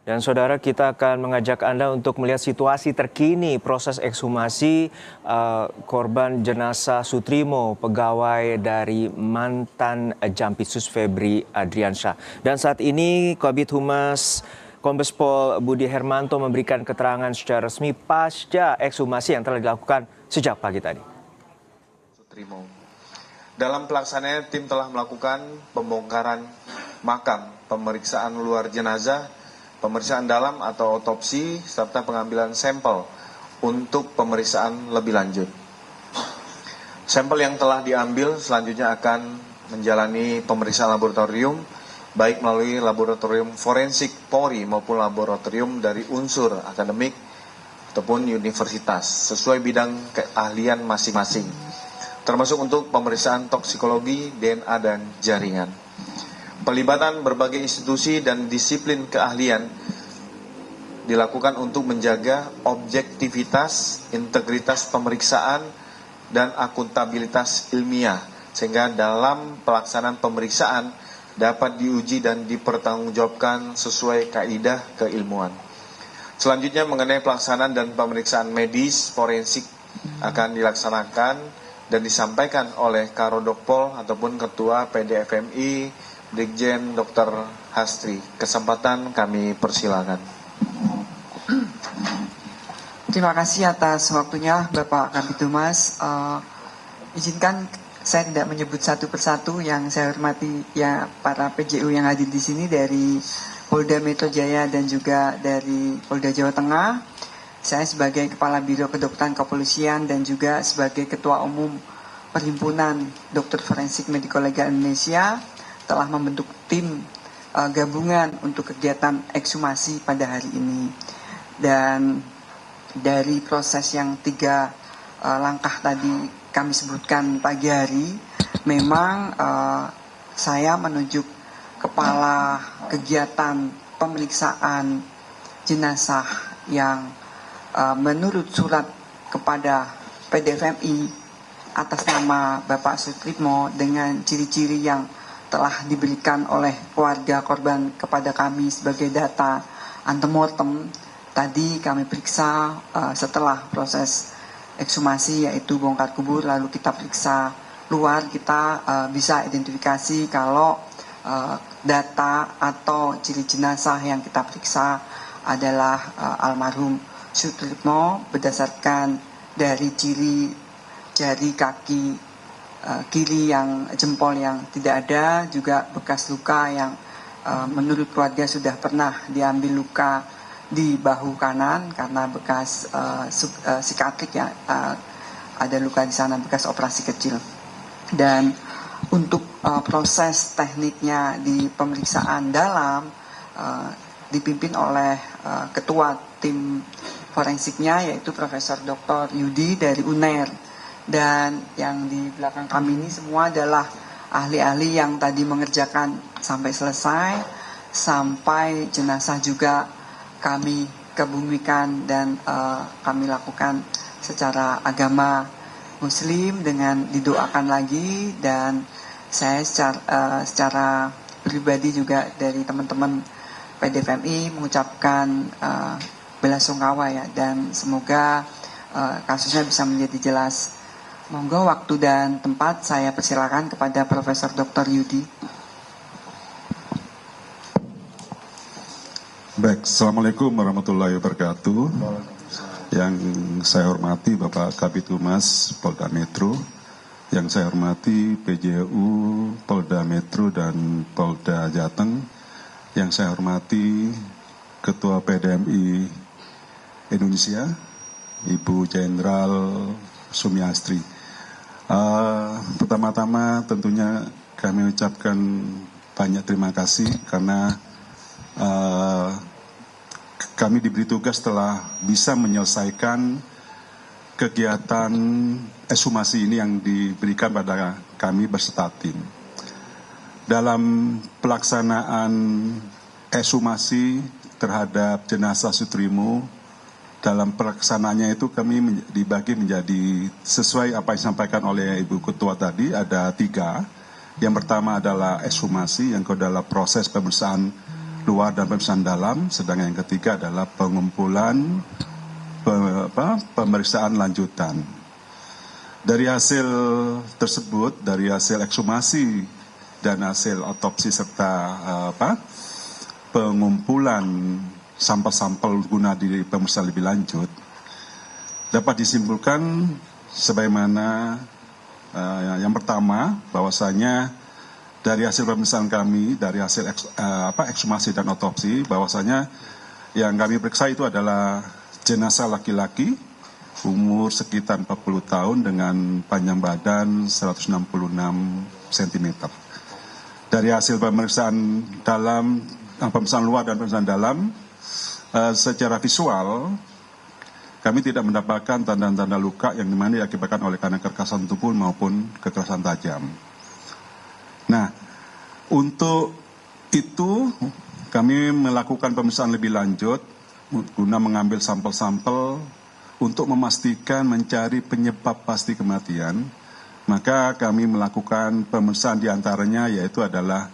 Dan saudara, kita akan mengajak Anda untuk melihat situasi terkini proses ekshumasi korban jenazah Sutrimo, pegawai dari mantan Jampitsus Febri Adriansyah. Dan saat ini Kabid Humas Kombes Pol Budi Hermanto memberikan keterangan secara resmi pasca ekshumasi yang telah dilakukan sejak pagi tadi. Sutrimo. Dalam pelaksanaannya, tim telah melakukan pembongkaran makam, pemeriksaan luar jenazah, pemeriksaan dalam atau otopsi, serta pengambilan sampel untuk pemeriksaan lebih lanjut. Sampel yang telah diambil selanjutnya akan menjalani pemeriksaan laboratorium, baik melalui laboratorium forensik Polri maupun laboratorium dari unsur akademik ataupun universitas, sesuai bidang keahlian masing-masing, termasuk untuk pemeriksaan toksikologi, DNA, dan jaringan. Pelibatan berbagai institusi dan disiplin keahlian dilakukan untuk menjaga objektivitas, integritas pemeriksaan, dan akuntabilitas ilmiah, sehingga dalam pelaksanaan pemeriksaan dapat diuji dan dipertanggungjawabkan sesuai kaidah keilmuan. Selanjutnya, mengenai pelaksanaan dan pemeriksaan medis forensik akan dilaksanakan dan disampaikan oleh Karodokpol ataupun Ketua PDFMI Brigjen Dr. Hastri. Kesempatan kami persilakan. Terima kasih atas waktunya Bapak Kabid Humas. Izinkan saya tidak menyebut satu persatu, yang saya hormati ya para PJU yang hadir di sini dari Polda Metro Jaya dan juga dari Polda Jawa Tengah. Saya sebagai Kepala Biro Kedokteran Kepolisian dan juga sebagai Ketua Umum Perhimpunan Dokter Forensik Medico Legal Indonesia telah membentuk tim gabungan untuk kegiatan ekshumasi pada hari ini. Dan dari proses yang 3 langkah tadi kami sebutkan pagi hari, memang saya menunjuk kepala kegiatan pemeriksaan jenazah yang menurut surat kepada PDFMI atas nama Bapak Sutrimo dengan ciri-ciri yang telah diberikan oleh keluarga korban kepada kami sebagai data antemortem. Tadi kami periksa setelah proses ekshumasi, yaitu bongkar kubur, lalu kita periksa luar, kita bisa identifikasi kalau data atau ciri jenazah yang kita periksa adalah almarhum Sutrimo berdasarkan dari ciri jari kaki kiri yang jempol yang tidak ada, juga bekas luka yang menurut keluarga sudah pernah diambil luka di bahu kanan karena bekas sikatrik ya, ada luka di sana bekas operasi kecil. Dan untuk proses tekniknya di pemeriksaan dalam dipimpin oleh ketua tim forensiknya, yaitu Profesor Dr. Yudi dari UNER. Dan yang di belakang kami ini semua adalah ahli-ahli yang tadi mengerjakan sampai selesai, sampai jenazah juga kami kebumikan dan kami lakukan secara agama Muslim dengan didoakan lagi. Dan saya secara pribadi juga dari teman-teman PDFMI mengucapkan belasungkawa ya, dan semoga kasusnya bisa menjadi jelas. Monggo waktu dan tempat saya persilakan kepada Profesor Dr. Yudi. Baik, Assalamualaikum warahmatullahi wabarakatuh. Yang saya hormati Bapak Kabid Humas Polda Metro, yang saya hormati PJU Polda Metro dan Polda Jateng, yang saya hormati Ketua PDMI Indonesia, Ibu Jenderal Sumiastri. Pertama-tama tentunya kami ucapkan banyak terima kasih karena kami diberi tugas telah bisa menyelesaikan kegiatan ekshumasi ini yang diberikan pada kami beserta tim. Dalam pelaksanaan ekshumasi terhadap jenazah Sutrimo, dalam pelaksanaannya itu kami dibagi menjadi sesuai apa yang disampaikan oleh Ibu Ketua tadi, ada 3. Yang pertama adalah ekshumasi, yang kedua adalah proses pemeriksaan luar dan pemeriksaan dalam, sedangkan yang ketiga adalah pengumpulan pemeriksaan lanjutan. Dari hasil tersebut, dari hasil ekshumasi dan hasil otopsi serta pengumpulan sampel-sampel guna di pemeriksaan lebih lanjut, dapat disimpulkan sebagaimana yang pertama, bahwasanya dari hasil pemeriksaan kami, dari hasil ekshumasi dan otopsi, bahwasanya yang kami periksa itu adalah jenazah laki-laki umur sekitar 40 tahun dengan panjang badan 166 cm. Dari hasil pemeriksaan dalam, pemeriksaan luar dan pemeriksaan dalam, secara visual kami tidak mendapatkan tanda-tanda luka yang dimana diakibatkan oleh karena kekerasan tubuh maupun kekerasan tajam. Nah, untuk itu kami melakukan pemeriksaan lebih lanjut guna mengambil sampel-sampel untuk memastikan mencari penyebab pasti kematian. Maka kami melakukan pemeriksaan diantaranya yaitu adalah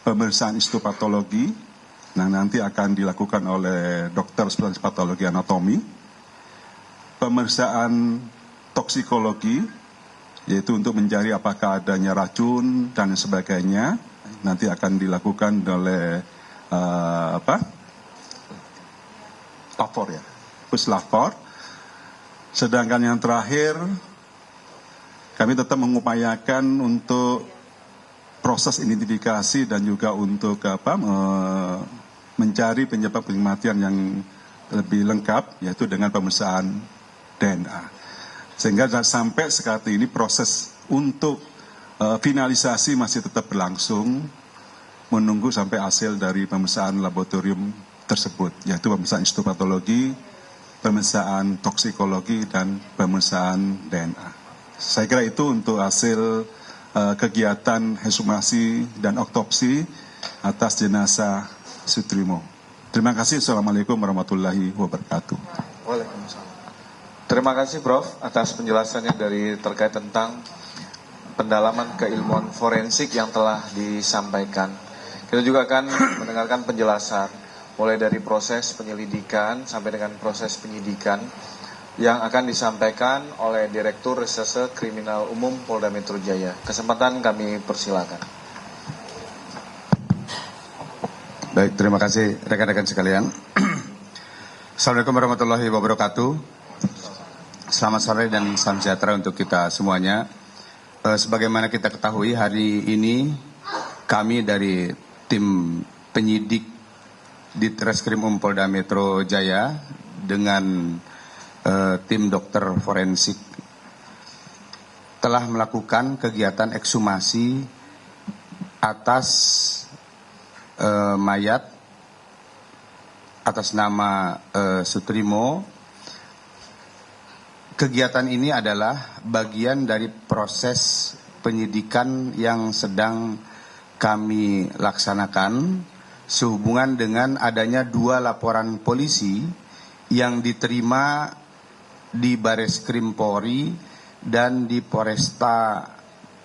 pemeriksaan histopatologi, nah nanti akan dilakukan oleh dokter spesialis patologi anatomi, pemeriksaan toksikologi, yaitu untuk mencari apakah adanya racun dan sebagainya, nanti akan dilakukan oleh lapor ya, puslapor. Sedangkan yang terakhir, kami tetap mengupayakan untuk proses identifikasi dan juga untuk mencari penyebab kematian yang lebih lengkap, yaitu dengan pemeriksaan DNA. Sehingga sampai saat ini proses untuk finalisasi masih tetap berlangsung, menunggu sampai hasil dari pemeriksaan laboratorium tersebut, yaitu pemeriksaan histopatologi, pemeriksaan toksikologi, dan pemeriksaan DNA. Saya kira itu untuk hasil kegiatan ekshumasi dan otopsi atas jenazah Sutrimo. Terima kasih. Assalamualaikum warahmatullahi wabarakatuh. Waalaikumsalam. Terima kasih Prof atas penjelasannya dari terkait tentang pendalaman keilmuan forensik yang telah disampaikan. Kita juga akan mendengarkan penjelasan mulai dari proses penyelidikan sampai dengan proses penyidikan yang akan disampaikan oleh Direktur Reserse Kriminal Umum Polda Metro Jaya. Kesempatan kami persilakan. Baik, terima kasih rekan-rekan sekalian. Assalamualaikum warahmatullahi wabarakatuh. Selamat sore dan salam sejahtera untuk kita semuanya. Sebagaimana kita ketahui, hari ini kami dari tim penyidik di Treskrim Polda Metro Jaya dengan tim dokter forensik telah melakukan kegiatan ekshumasi atas mayat atas nama Sutrimo. Kegiatan ini adalah bagian dari proses penyidikan yang sedang kami laksanakan sehubungan dengan adanya 2 laporan polisi yang diterima di Bareskrim Polri dan di Polresta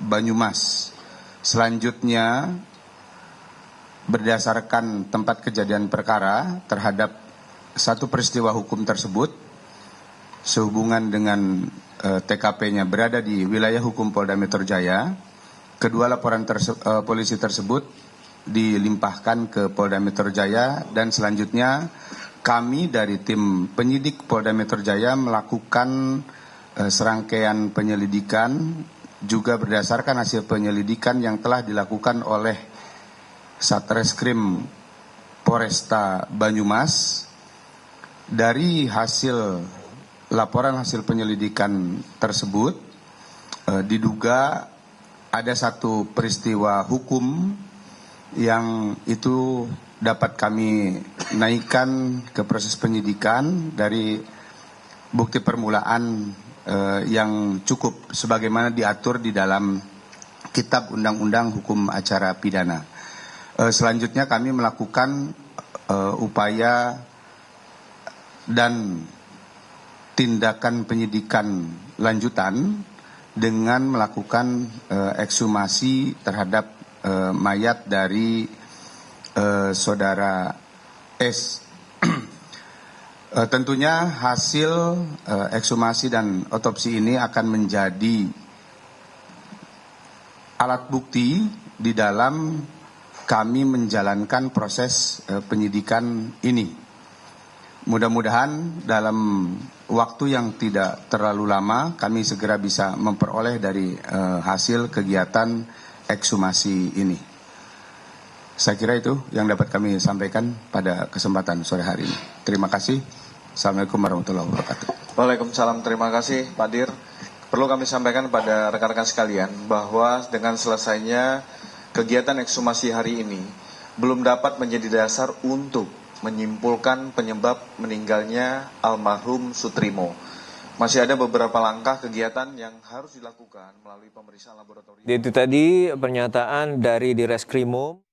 Banyumas. Selanjutnya, berdasarkan tempat kejadian perkara terhadap satu peristiwa hukum tersebut, sehubungan dengan TKP-nya berada di wilayah hukum Polda Metro Jaya, kedua laporan polisi tersebut dilimpahkan ke Polda Metro Jaya dan selanjutnya kami dari tim penyidik Polda Metro Jaya melakukan serangkaian penyelidikan juga berdasarkan hasil penyelidikan yang telah dilakukan oleh Satreskrim Polresta Banyumas. Dari laporan hasil penyelidikan tersebut diduga ada satu peristiwa hukum yang itu dapat kami naikkan ke proses penyidikan dari bukti permulaan yang cukup sebagaimana diatur di dalam Kitab Undang-Undang Hukum Acara Pidana. Selanjutnya kami melakukan upaya dan tindakan penyidikan lanjutan dengan melakukan ekshumasi terhadap mayat dari saudara S. Tentunya hasil ekshumasi dan otopsi ini akan menjadi alat bukti di dalam kami menjalankan proses penyidikan ini. Mudah-mudahan dalam waktu yang tidak terlalu lama kami segera bisa memperoleh dari hasil kegiatan ekshumasi ini. Saya kira itu yang dapat kami sampaikan pada kesempatan sore hari ini. Terima kasih. Assalamualaikum warahmatullahi wabarakatuh. Waalaikumsalam, terima kasih Pak Dir. Perlu kami sampaikan pada rekan-rekan sekalian bahwa dengan selesainya kegiatan ekshumasi hari ini belum dapat menjadi dasar untuk menyimpulkan penyebab meninggalnya almarhum Sutrimo. Masih ada beberapa langkah kegiatan yang harus dilakukan melalui pemeriksaan laboratorium. Itu tadi pernyataan dari Direskrimum.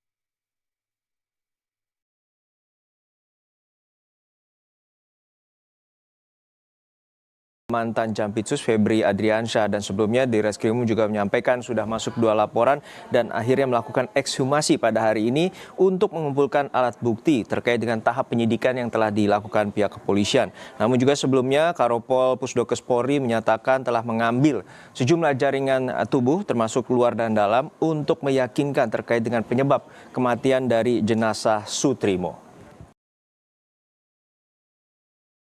Mantan Jampitsus Febri Adriansyah, dan sebelumnya Direskrimum juga menyampaikan sudah masuk 2 laporan dan akhirnya melakukan ekshumasi pada hari ini untuk mengumpulkan alat bukti terkait dengan tahap penyidikan yang telah dilakukan pihak kepolisian. Namun juga sebelumnya Karopol Pusdokes Polri menyatakan telah mengambil sejumlah jaringan tubuh termasuk luar dan dalam untuk meyakinkan terkait dengan penyebab kematian dari jenazah Sutrimo.